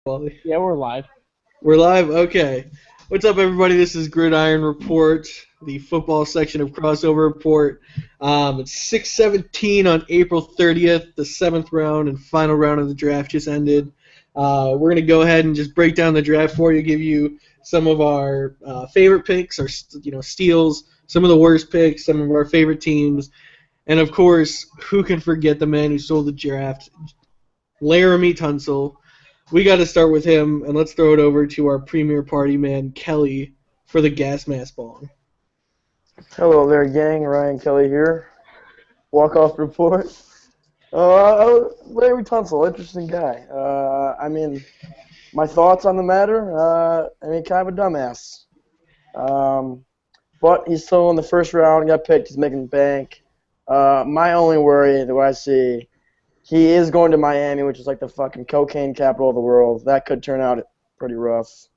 Yeah, we're live. We're live? Okay. What's up, everybody? This is Gridiron Report, the football section of Crossover Report. It's 6:17 on April 30th. The 7th round and final round of the draft just ended. We're going to go ahead and just break down the draft for you, give you some of our favorite picks, our steals, some of the worst picks, some of our favorite teams, and, of course, who can forget the man who stole the draft, Laramie Tunsil. We got to start with him, and let's throw it over to our premier party man, Kelly, for the gas mask bong. Hello there, gang. Ryan Kelly here. Walk-off report. Larry Tunsil, interesting guy. My thoughts on the matter, kind of a dumbass. But he's still in the first round, got picked, he's making bank. My only worry that I see, he is going to Miami, which is like the fucking cocaine capital of the world. That could turn out pretty rough.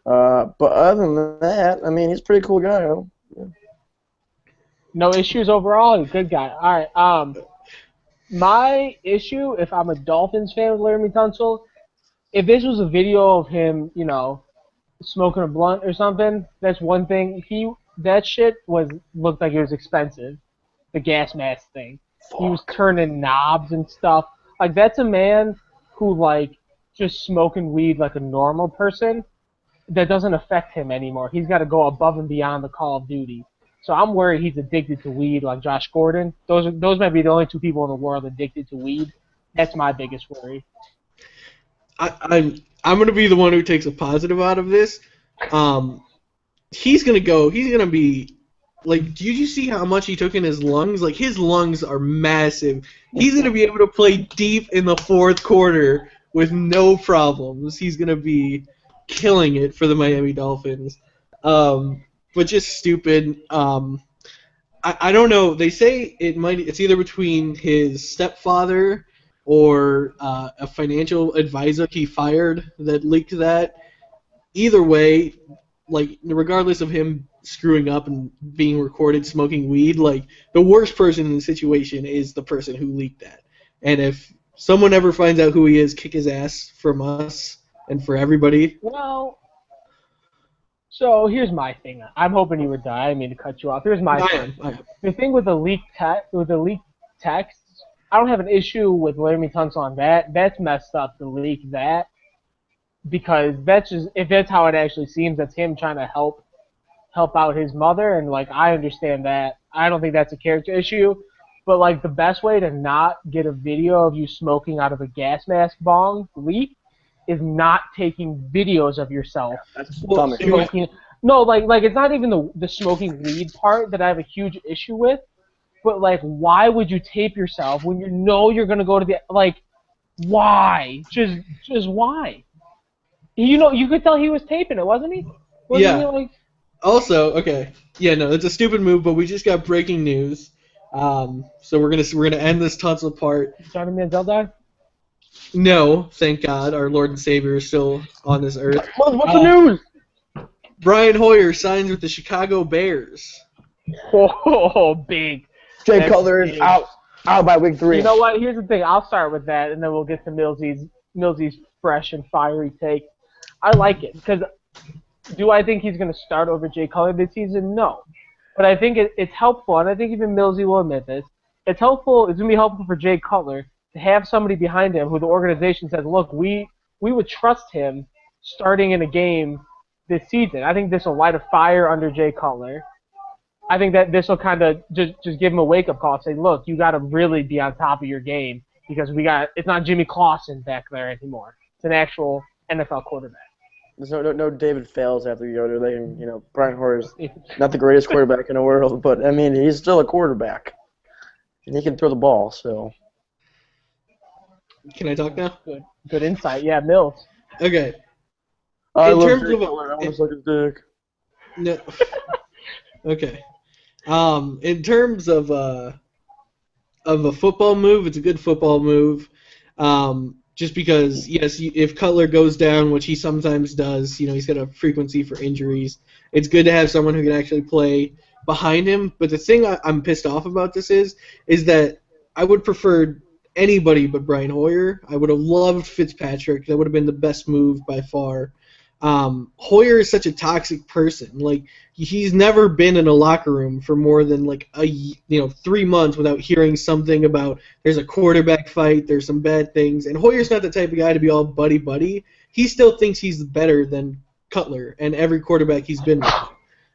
But other than that, he's a pretty cool guy. Yeah. No issues overall. Good guy. All right. My issue, if I'm a Dolphins fan with Laramie Tunsil, if this was a video of him, smoking a blunt or something, that's one thing. That shit looked like it was expensive. The gas mask thing. Fuck. He was turning knobs and stuff. Like, that's a man who, just smoking weed like a normal person, that doesn't affect him anymore. He's got to go above and beyond the Call of Duty. So I'm worried he's addicted to weed like Josh Gordon. Those might be the only two people in the world addicted to weed. That's my biggest worry. I'm going to be the one who takes a positive out of this. He's going to be... did you see how much he took in his lungs? His lungs are massive. He's going to be able to play deep in the fourth quarter with no problems. He's going to be killing it for the Miami Dolphins. But just stupid. I don't know. They say it's either between his stepfather or a financial advisor he fired that leaked that. Either way, regardless of him screwing up and being recorded smoking weed, the worst person in the situation is the person who leaked that. And if someone ever finds out who he is, kick his ass from us and for everybody. Well, so here's my thing. I'm hoping you would die. I mean to cut you off. Here's my thing. The thing with the leaked text, I don't have an issue with Laramie Tunsil on that. That's messed up to leak that, because if that's how it actually seems, that's him trying to help out his mother, and I understand that. I don't think that's a character issue, but the best way to not get a video of you smoking out of a gas mask bong leak is not taking videos of yourself. That's dumb. No, it's not even the smoking weed part that I have a huge issue with, but why would you tape yourself when you know you're gonna go to the why? Just why? You could tell he was taping it, wasn't he? Yeah. Also, okay, yeah, no, it's a stupid move, but we just got breaking news. So we're gonna end this Tunsil part. Johnny Manziel died? No, thank God, our Lord and Savior is still on this earth. What's the news? Brian Hoyer signs with the Chicago Bears. Oh, big. Jay Cutler is out by week 3. You know what? Here's the thing. I'll start with that, and then we'll get to Millsy's fresh and fiery take. I like it because. Do I think he's going to start over Jay Cutler this season? No. But I think it's helpful, and I think even Millsy will admit this. It's going to be helpful for Jay Cutler to have somebody behind him who the organization says, look, we would trust him starting in a game this season. I think this will light a fire under Jay Cutler. I think that this will kind of just give him a wake-up call and say, look, you got to really be on top of your game because it's not Jimmy Clausen back there anymore. It's an actual NFL quarterback. There's no David Fales after Yoder. They can, Brian Hoyer's not the greatest quarterback in the world, but he's still a quarterback, and he can throw the ball. So, can I talk now? Good insight. Yeah, Mills. Okay. I almost like his dick. No. Okay. In terms of a football move, it's a good football move. Just because, yes, if Cutler goes down, which he sometimes does, he's got a frequency for injuries, it's good to have someone who can actually play behind him. But the thing I'm pissed off about this is that I would prefer anybody but Brian Hoyer. I would have loved Fitzpatrick. That would have been the best move by far. Hoyer is such a toxic person. Like, he's never been in a locker room for more than like 3 months without hearing something about there's a quarterback fight, there's some bad things. And Hoyer's not the type of guy to be all buddy. He still thinks he's better than Cutler and every quarterback he's been with.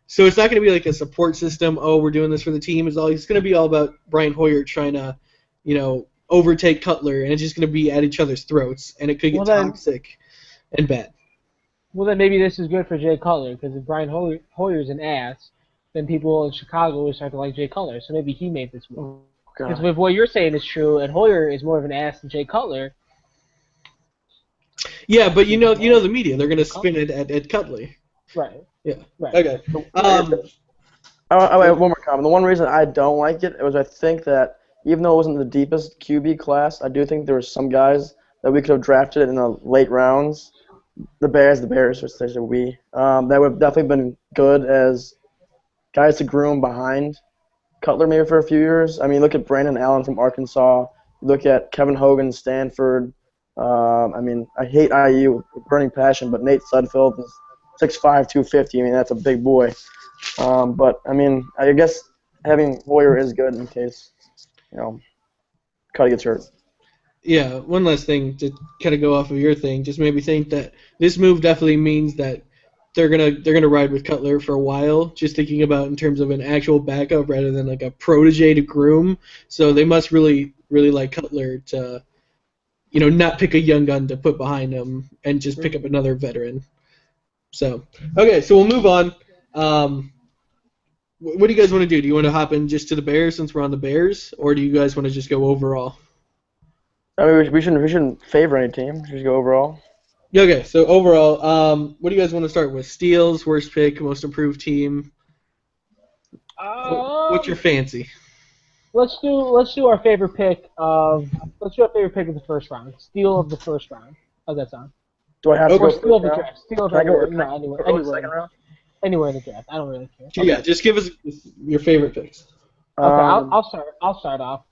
So it's not going to be like a support system. Oh, we're doing this for the team. It's going to be all about Brian Hoyer trying to, overtake Cutler, and it's just going to be at each other's throats, and it could get toxic and bad. Well, then maybe this is good for Jay Cutler, because if Brian Hoyer's an ass, then people in Chicago will start to like Jay Cutler. So maybe he made this move. Because if what you're saying is true, and Hoyer is more of an ass than Jay Cutler. Yeah, but you know the media, they're going to spin it at Cutler. Right. Yeah. Right. Okay. I have one more comment. The one reason I don't like it was I think that even though it wasn't the deepest QB class, I do think there were some guys that we could have drafted in the late rounds. The Bears, especially we. That would have definitely been good as guys to groom behind Cutler maybe for a few years. I mean, look at Brandon Allen from Arkansas. Look at Kevin Hogan, Stanford. I hate IU with burning passion, but Nate Sudfeld is 6'5", 250. I mean, that's a big boy. But, I guess having Hoyer is good in case, Cuddy gets hurt. Yeah, one last thing to kind of go off of your thing. Just made me think that this move definitely means that they're gonna ride with Cutler for a while. Just thinking about in terms of an actual backup rather than like a protege to groom. So they must really like Cutler to, not pick a young gun to put behind him and just pick up another veteran. So okay, so we'll move on. What do you guys want to do? Do you want to hop in just to the Bears since we're on the Bears, or do you guys want to just go overall? I mean, we shouldn't favor any team. We should just go overall. Okay, so overall, what do you guys want to start with? Steals, worst pick, most improved team. What's your fancy? Let's do our favorite pick of the first round. Steal of the first round. How's that sound? Do I have to go steal of the draft? Steal of anywhere second round? Anywhere in the draft. I don't really care. Yeah, just give us your favorite picks. Okay, I'll start off.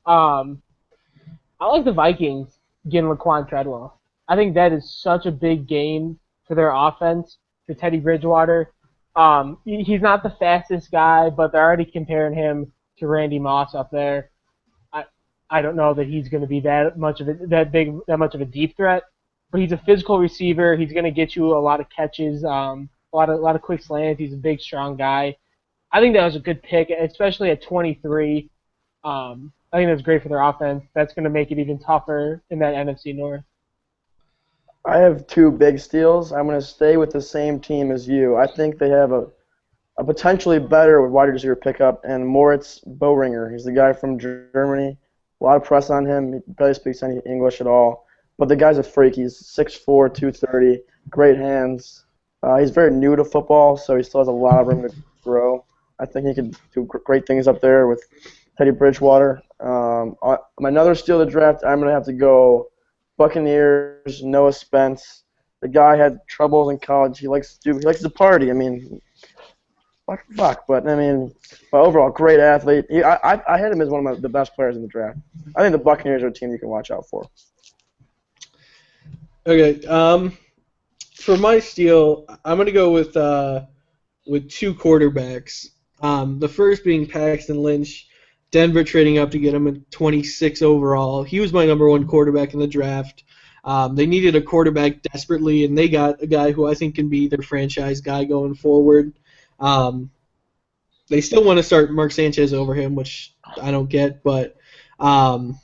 I like the Vikings getting Laquan Treadwell. I think that is such a big game for their offense, for Teddy Bridgewater. He's not the fastest guy, but they're already comparing him to Randy Moss up there. I don't know that he's going to be that much of a deep threat, but he's a physical receiver. He's going to get you a lot of catches, a lot of quick slants. He's a big, strong guy. I think that was a good pick, especially at 23. I think that's great for their offense. That's going to make it even tougher in that NFC North. I have two big steals. I'm going to stay with the same team as you. I think they have a potentially better wide receiver pickup, and Moritz Boehringer. He's the guy from Germany. A lot of press on him. He barely speaks any English at all. But the guy's a freak. He's 6'4", 230, great hands. He's very new to football, so he still has a lot of room to grow. I think he could do great things up there with Teddy Bridgewater. Another steal of the draft, I'm going to have to go Buccaneers, Noah Spence. The guy had troubles in college. He likes to party. I mean, fuck. But overall, great athlete. I had him as one of the best players in the draft. I think the Buccaneers are a team you can watch out for. Okay. For my steal, I'm going to go with two quarterbacks. The first being Paxton Lynch. Denver trading up to get him at 26 overall. He was my number one quarterback in the draft. They needed a quarterback desperately, and they got a guy who I think can be their franchise guy going forward. They still want to start Mark Sanchez over him, which I don't get, but I'm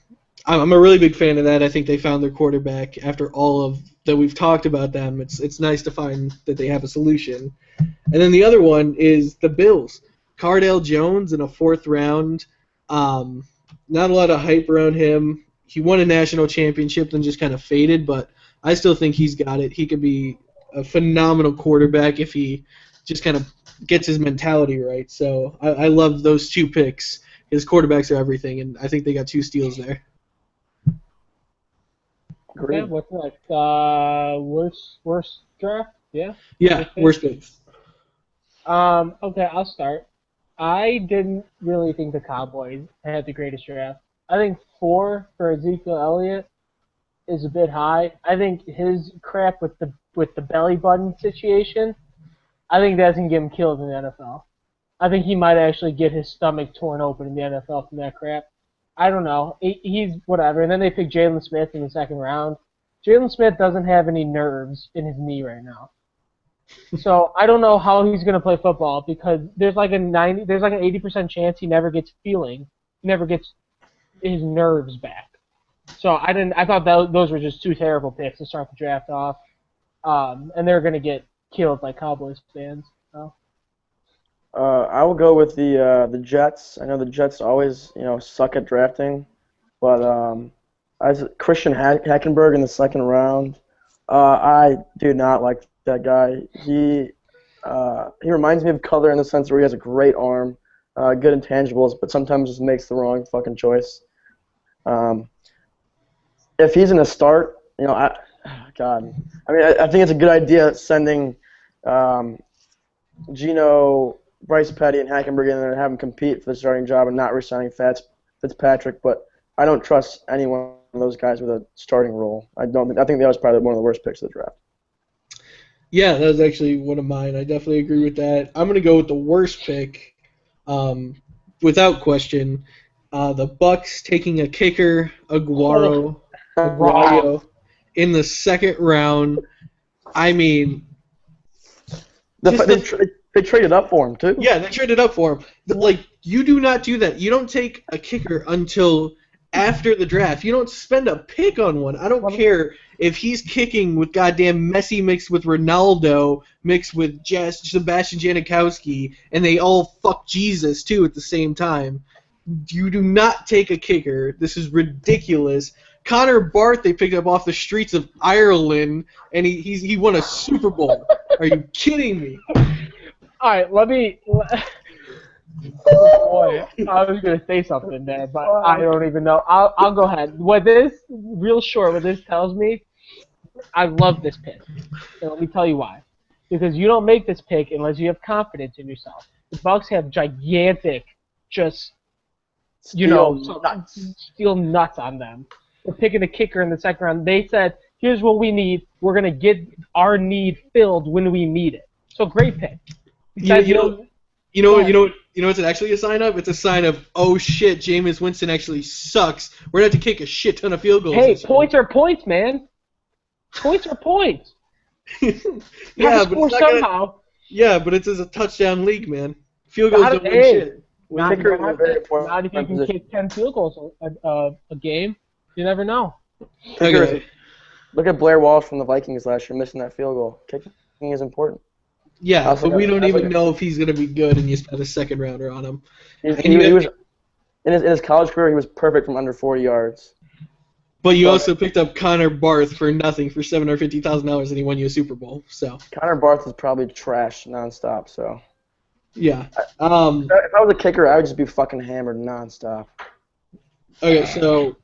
a really big fan of that. I think they found their quarterback after all of that we've talked about them. It's nice to find that they have a solution. And then the other one is the Bills. Cardale Jones in a fourth round. Not a lot of hype around him. He won a national championship, then just kind of faded, but I still think he's got it. He could be a phenomenal quarterback if he just kind of gets his mentality right. So I love those two picks. His quarterbacks are everything, and I think they got two steals there. Okay, what's next? Worst draft? Yeah? Yeah, worst picks. Okay, I'll start. I didn't really think the Cowboys had the greatest draft. I think 4 for Ezekiel Elliott is a bit high. I think his crap with the belly button situation, I think that's gonna get him killed in the NFL. I think he might actually get his stomach torn open in the NFL from that crap. I don't know. He's whatever. And then they pick Jalen Smith in the second round. Jalen Smith doesn't have any nerves in his knee right now. So I don't know how he's going to play football because there's like an 80% chance he never gets feeling, he never gets his nerves back. So I thought those were just two terrible picks to start the draft off, and they're going to get killed by Cowboys fans. So. I will go with the Jets. I know the Jets always suck at drafting, but Christian Hackenberg in the second round. I do not like that guy. He reminds me of Cutler in the sense where he has a great arm, good intangibles, but sometimes just makes the wrong fucking choice. If he's in a start, I think it's a good idea sending Geno, Bryce Petty, and Hackenberg in there and have them compete for the starting job and not re-signing Fitzpatrick, but I don't trust any one of those guys with a starting role. I think that was probably one of the worst picks of the draft. Yeah, that was actually one of mine. I definitely agree with that. I'm going to go with the worst pick, without question. The Bucks taking a kicker, Aguayo, in the second round. I mean, they traded up for him too. Yeah, they traded up for him. Like, you do not do that. You don't take a kicker until after the draft. You don't spend a pick on one. I don't care if he's kicking with goddamn Messi mixed with Ronaldo mixed with Sebastian Janikowski, and they all fuck Jesus too at the same time. You do not take a kicker. This is ridiculous. Connor Barth they picked up off the streets of Ireland, and he won a Super Bowl. Are you kidding me? All right, boy, I was gonna say something there, but I don't even know. I'll go ahead. What this tells me, I love this pick. And let me tell you why. Because you don't make this pick unless you have confidence in yourself. The Bucks have gigantic, steel nuts on them. They're picking a kicker in the second round. They said, "Here's what we need. We're gonna get our need filled when we need it." So great pick. Besides, you know what's it actually a sign of? It's a sign of, oh shit, Jameis Winston actually sucks. We're gonna have to kick a shit ton of field goals. Hey, points are points, man. Points are points. Yeah, but it's somehow. Yeah, but it's a touchdown league, man. Field goals don't win shit. Not if you can kick 10 field goals a game. You never know. Okay. Look at Blair Walsh from the Vikings last year missing that field goal. Kicking is important. Yeah, but we don't even know if he's going to be good, and you spent a second rounder on him. He was in his college career, he was perfect from under 40 yards. But you also picked up Connor Barth for nothing for $750,000, and he won you a Super Bowl. So Connor Barth is probably trash nonstop. So yeah. If I was a kicker, I would just be fucking hammered nonstop. Okay, so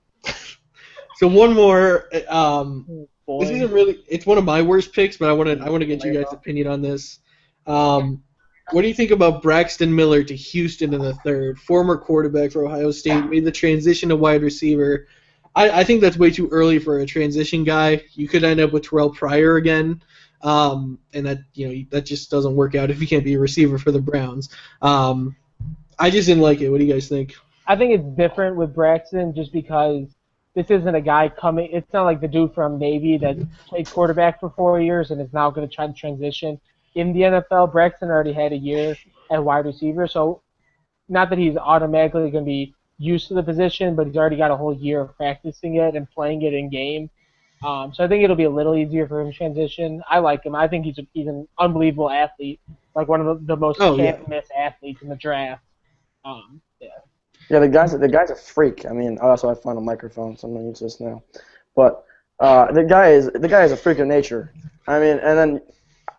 one more. This isn't really. It's one of my worst picks, but I want to get you guys' opinion on this. What do you think about Braxton Miller to Houston in the third? Former quarterback for Ohio State, made the transition to wide receiver. I think that's way too early for a transition guy. You could end up with Terrell Pryor again, and that just doesn't work out if you can't be a receiver for the Browns. I just didn't like it. What do you guys think? I think it's different with Braxton just because this isn't a guy coming. It's not like the dude from Navy that played quarterback for 4 years and is now going to try to transition in the NFL. Braxton already had a year at wide receiver, so not that he's automatically going to be used to the position, but he's already got a whole year of practicing it and playing it in game. So I think it'll be a little easier for him to transition. I like him. I think he's an unbelievable athlete, like one of the most can't-miss athletes in the draft. Yeah, the guy's a freak. I mean, also I found a microphone, so I'm gonna use this now. But the guy is a freak of nature. I mean, and then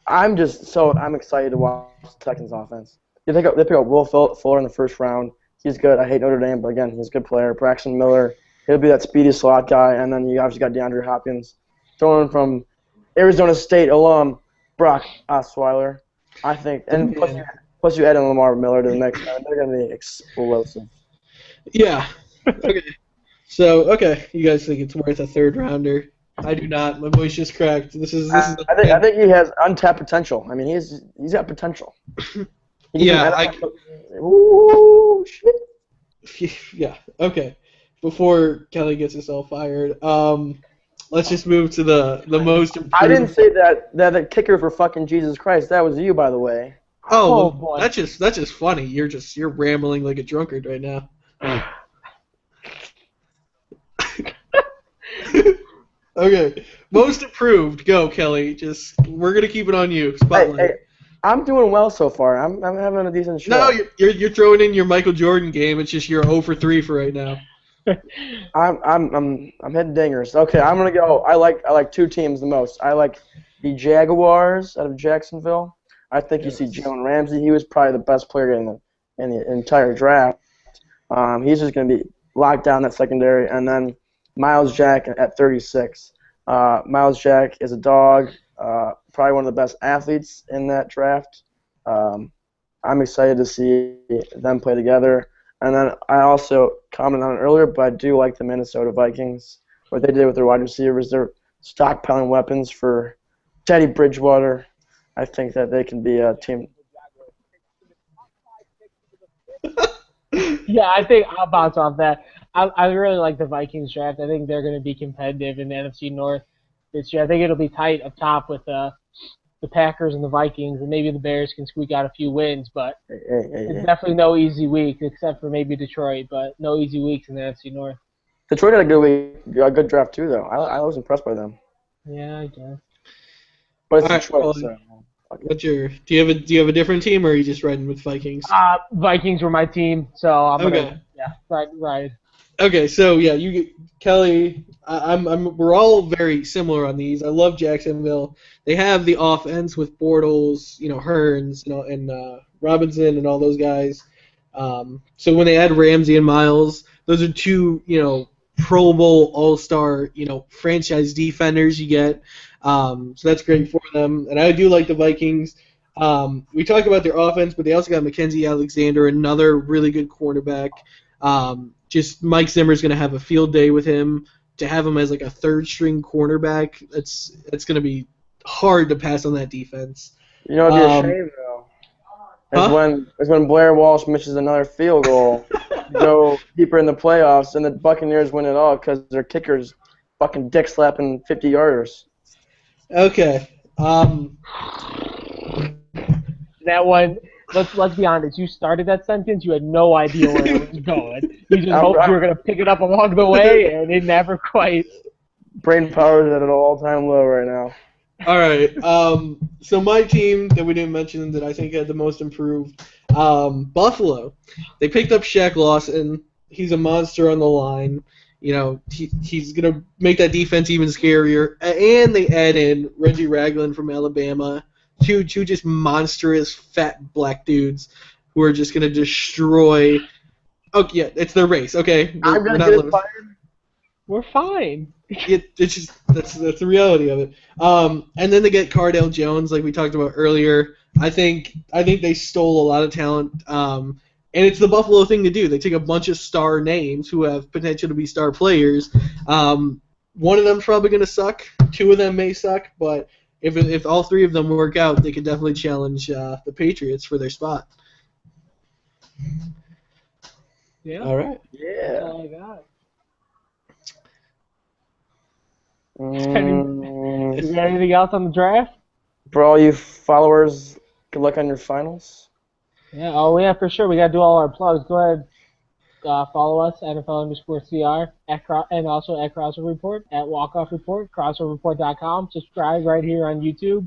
I'm excited to watch the Texans offense. They pick up Will Fuller in the first round. He's good. I hate Notre Dame, but again, he's a good player. Braxton Miller, he'll be that speedy slot guy, and then you obviously got DeAndre Hopkins, throwing from Arizona State alum Brock Osweiler. I think, and plus you add in Lamar Miller to the mix, and they're gonna be explosive. Yeah. Okay. So, okay, you guys think it's worth a third rounder? I do not. My voice just cracked. This is. I think he has untapped potential. I mean, he's got potential. He can Yeah, ooh, shit. yeah. Okay. Before Kelly gets us all fired, let's just move to the most I didn't improved. say that the kicker for fucking Jesus Christ. That was you, by the way. Oh, Oh well, boy. that's just funny. You're rambling like a drunkard right now. Okay, most improved. Go, Kelly. Just we're gonna keep it on you. Spotlight. Hey, I'm doing well so far. I'm having a decent show. No, you're throwing in your Michael Jordan game. It's just you're 0 for 3 for right now. I'm hitting dingers. Okay, I'm gonna go. I like two teams the most. I like the Jaguars out of Jacksonville. I think you see Jalen Ramsey. He was probably the best player in the entire draft. He's just gonna be locked down that secondary, and then Miles Jack at 36. Miles Jack is a dog. Probably one of the best athletes in that draft. I'm excited to see them play together. And then I also commented on it earlier, but I do like the Minnesota Vikings. What they did with their wide receivers, they're stockpiling weapons for Teddy Bridgewater. I think that they can be a team. Yeah, I think I'll bounce off that. I really like the Vikings draft. I think they're going to be competitive in the NFC North this year. I think it'll be tight up top with the Packers and the Vikings, and maybe the Bears can squeak out a few wins, but it's definitely no easy week, except for maybe Detroit, but no easy weeks in the NFC North. Detroit had a good week, a good draft too, though. I was impressed by them. Yeah, I guess. But it's All right, Detroit, well, so. do you have a different team, or are you just riding with Vikings? Vikings were my team, so I'm Okay. gonna right. Okay, so yeah, Kelly. We're all very similar on these. I love Jacksonville. They have the offense with Bortles, Hearns, and Robinson and all those guys. So when they add Ramsey and Miles, those are two, Pro Bowl All-Star, franchise defenders you get. So that's great for them. And I do like the Vikings. We talk about their offense, but they also got Mackenzie Alexander, another really good cornerback. Just Mike Zimmer's going to have a field day with him. To have him as like a third-string cornerback, it's going to be hard to pass on that defense. It'd be a shame though. Is when Blair Walsh misses another field goal, go deeper in the playoffs, and the Buccaneers win it all because their kicker's fucking dick slapping 50-yarders. Okay. That one. Let's be honest. You started that sentence. You had no idea where it was going. You just hoped you were gonna pick it up along the way, and it never quite. Brain power is at an all-time low right now. All right. So my team that we didn't mention that I think had the most improved, Buffalo. They picked up Shaq Lawson. He's a monster on the line. He's gonna make that defense even scarier. And they add in Reggie Ragland from Alabama. Two just monstrous fat black dudes who are just gonna destroy. Oh yeah, it's their race. Okay, I'm gonna get inspired. We're fine. It's just that's the reality of it. And then they get Cardale Jones, like we talked about earlier. I think they stole a lot of talent. And it's the Buffalo thing to do. They take a bunch of star names who have potential to be star players. One of them's probably gonna suck. Two of them may suck, but if all three of them work out, they could definitely challenge the Patriots for their spot. Yeah. All right. Yeah. That's all I got. Is there anything else on the draft? For all you followers, good luck on your finals. Yeah. Oh yeah, for sure. We gotta do all our plugs. Go ahead. Follow us, NFL_CR, and also at Crossover Report, at Walkoff Report, crossoverreport.com. Subscribe right here on YouTube.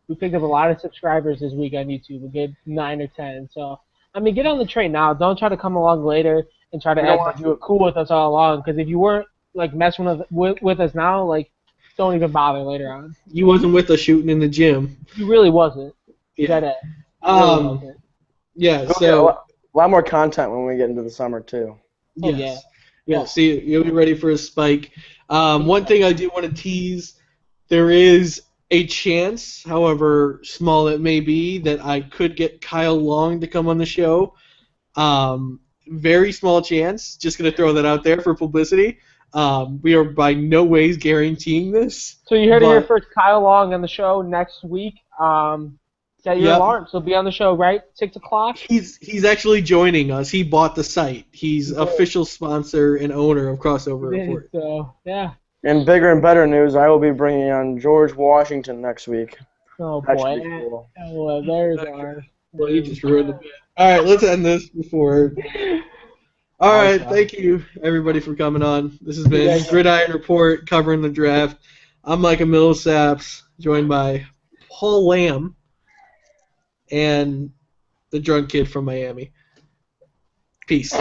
We picked up a lot of subscribers this week on YouTube. We get 9 or 10. So, get on the train now. Don't try to come along later and try to act like you were cool with us all along. Because if you weren't messing with us now, don't even bother later on. You wasn't with us shooting in the gym. You really wasn't. Yeah. Really yeah. Okay, So. a lot more content when we get into the summer too. Yes. Yeah. See, you'll be ready for a spike. One thing I do want to tease: there is a chance, however small it may be, that I could get Kyle Long to come on the show. Very small chance. Just gonna throw that out there for publicity. We are by no ways guaranteeing this. So you heard it here but- first. Kyle Long on the show next week. Set your Yep. alarm. So be on the show, right? 6 o'clock? He's actually joining us. He bought the site. He's Yeah. official sponsor and owner of Crossover Report. So, yeah. In bigger and better news, I will be bringing on George Washington next week. Oh, That boy. should be cool. Well, there's our... Well, you just ruined the bit. All right, let's end this before. All right, thank you everybody for coming on. This has been Gridiron Report covering the draft. I'm Micah Millsaps, joined by Paul Lamb and the drunk kid from Miami. Peace.